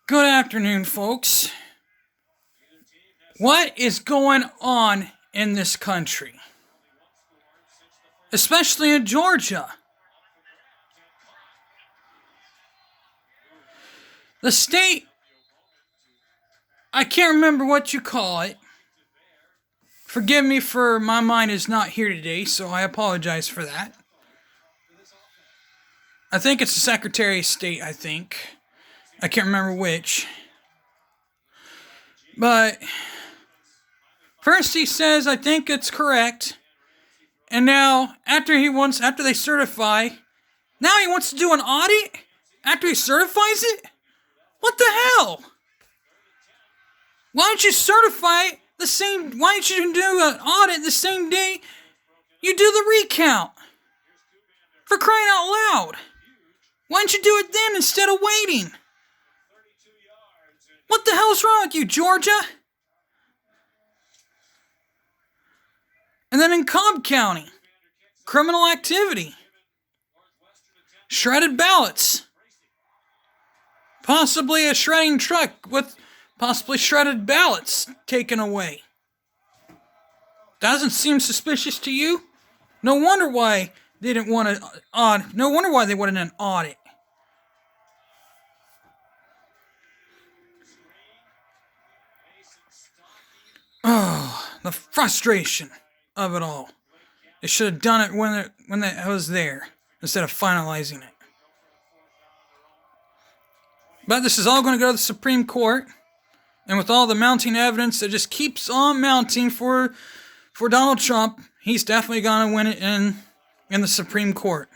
Good afternoon, folks. What is going on in this country? Especially in Georgia. The state, I can't remember what you call it. Forgive me for my mind is not here today, so I apologize for that. I think it's the Secretary of State, I think. I can't remember which. But first he says, I think it's correct. And now, after they certify, now he wants to do an audit? After he certifies it? What the hell? Why don't you certify it why don't you do an audit the same day you do the recount? For crying out loud. Why don't you do it then instead of waiting? What the hell's wrong with you, Georgia? And then in Cobb County, criminal activity, shredded ballots, possibly a shredding truck with possibly shredded ballots taken away. Doesn't seem suspicious to you? No wonder why they didn't want an audit. No wonder why they wanted an audit. Oh, the frustration of it all. They should have done it when it was there instead of finalizing it. But this is all going to go to the Supreme Court, and with all the mounting evidence that just keeps on mounting for Donald Trump, he's definitely going to win it in the Supreme Court.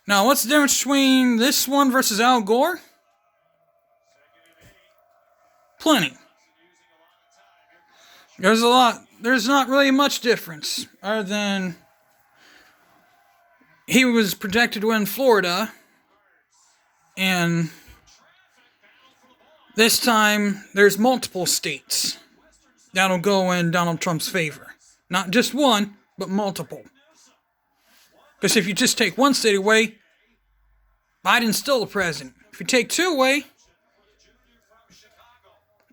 Now, what's the difference between this one versus Al Gore? Plenty. There's not really much difference, other than he was protected in Florida, and this time there's multiple states that'll go in Donald Trump's favor. Not just one, but multiple. Because if you just take one state away, Biden's still the president. If you take two away,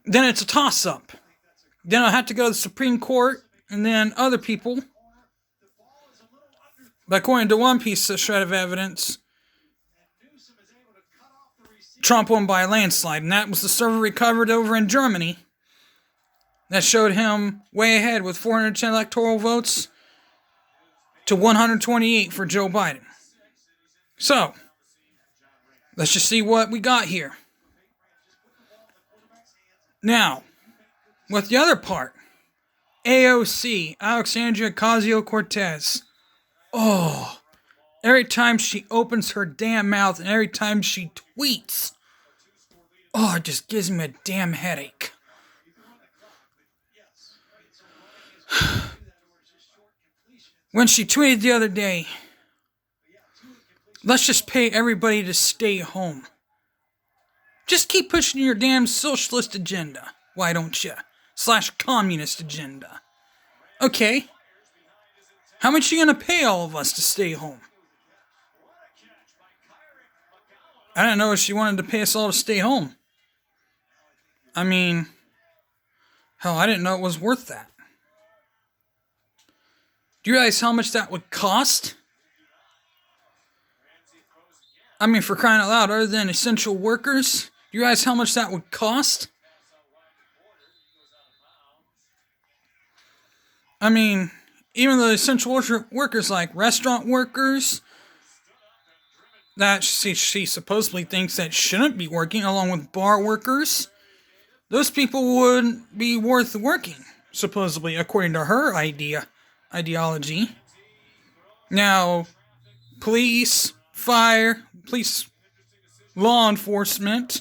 then it's a toss-up. Then I'll have to go to the Supreme Court, and then other people. But according to one piece of shred of evidence, Trump won by a landslide, and that was the server recovered over in Germany that showed him way ahead with 410 electoral votes to 128 for Joe Biden. So, let's just see what we got here. Now, with the other part, AOC, Alexandria Ocasio-Cortez. Oh, every time she opens her damn mouth and every time she tweets, oh, it just gives me a damn headache. When she tweeted the other day, let's just pay everybody to stay home. Just keep pushing your damn socialist agenda, why don't you? / communist agenda. Okay. How much are you going to pay all of us to stay home? I didn't know if she wanted to pay us all to stay home. I mean, hell, I didn't know it was worth that. Do you realize how much that would cost? I mean, for crying out loud, other than essential workers, do you realize how much that would cost? I mean, even the essential workers like restaurant workers that she supposedly thinks that shouldn't be working, along with bar workers, those people wouldn't be worth working, supposedly, according to her ideology. Now, police, law enforcement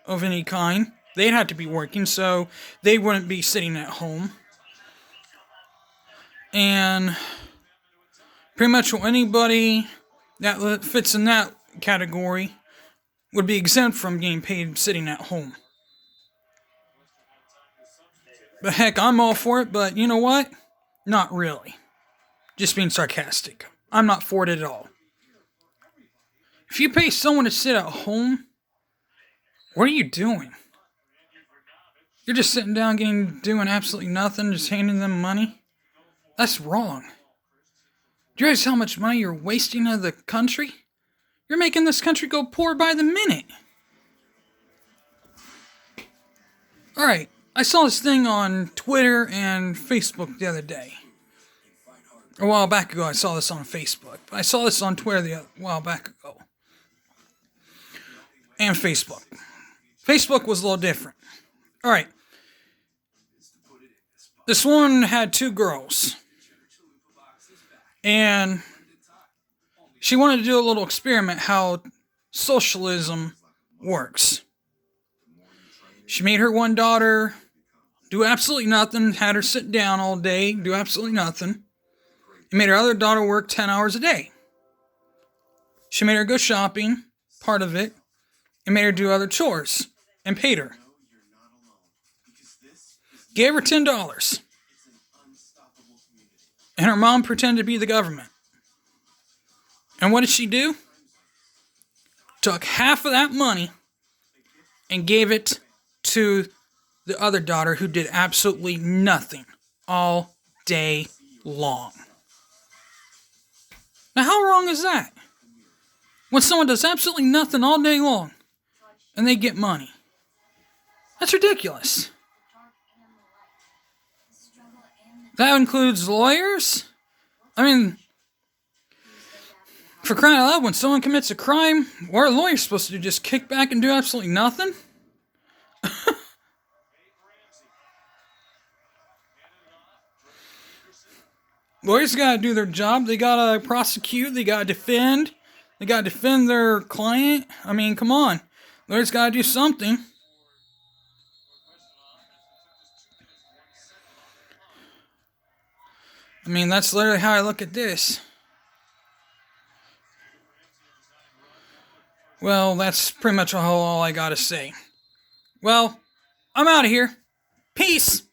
of any kind, they'd have to be working, so they wouldn't be sitting at home. And pretty much anybody that fits in that category would be exempt from getting paid sitting at home. But heck, I'm all for it, but you know what? Not really. Just being sarcastic. I'm not for it at all. If you pay someone to sit at home What are you doing? You're just sitting down doing absolutely nothing, just handing them money? That's wrong. Do you realize how much money you're wasting of the country? You're making this country go poor by the minute. Alright, I saw this thing on Twitter and Facebook the other day. A while back ago, I saw this on Facebook. I saw this on Twitter a while back ago. And Facebook. Facebook was a little different. Alright. This one had 2 girls. And she wanted to do a little experiment how socialism works. She made her one daughter do absolutely nothing, had her sit down all day, do absolutely nothing, and made her other daughter work 10 hours a day. She made her go shopping, part of it, and made her do other chores, and paid her. Gave her $10. And her mom pretended to be the government. And what did she do? Took half of that money and gave it to the other daughter who did absolutely nothing all day long. Now, how wrong is that? When someone does absolutely nothing all day long and they get money. That's ridiculous. That includes lawyers. I mean, for crying out loud, when someone commits a crime, what are lawyers supposed to do? Just kick back and do absolutely nothing? Lawyers gotta do their job. They gotta prosecute. They gotta defend. They gotta defend their client. I mean, come on. Lawyers gotta do something. I mean, that's literally how I look at this. Well, that's pretty much all I gotta say. Well, I'm out of here. Peace!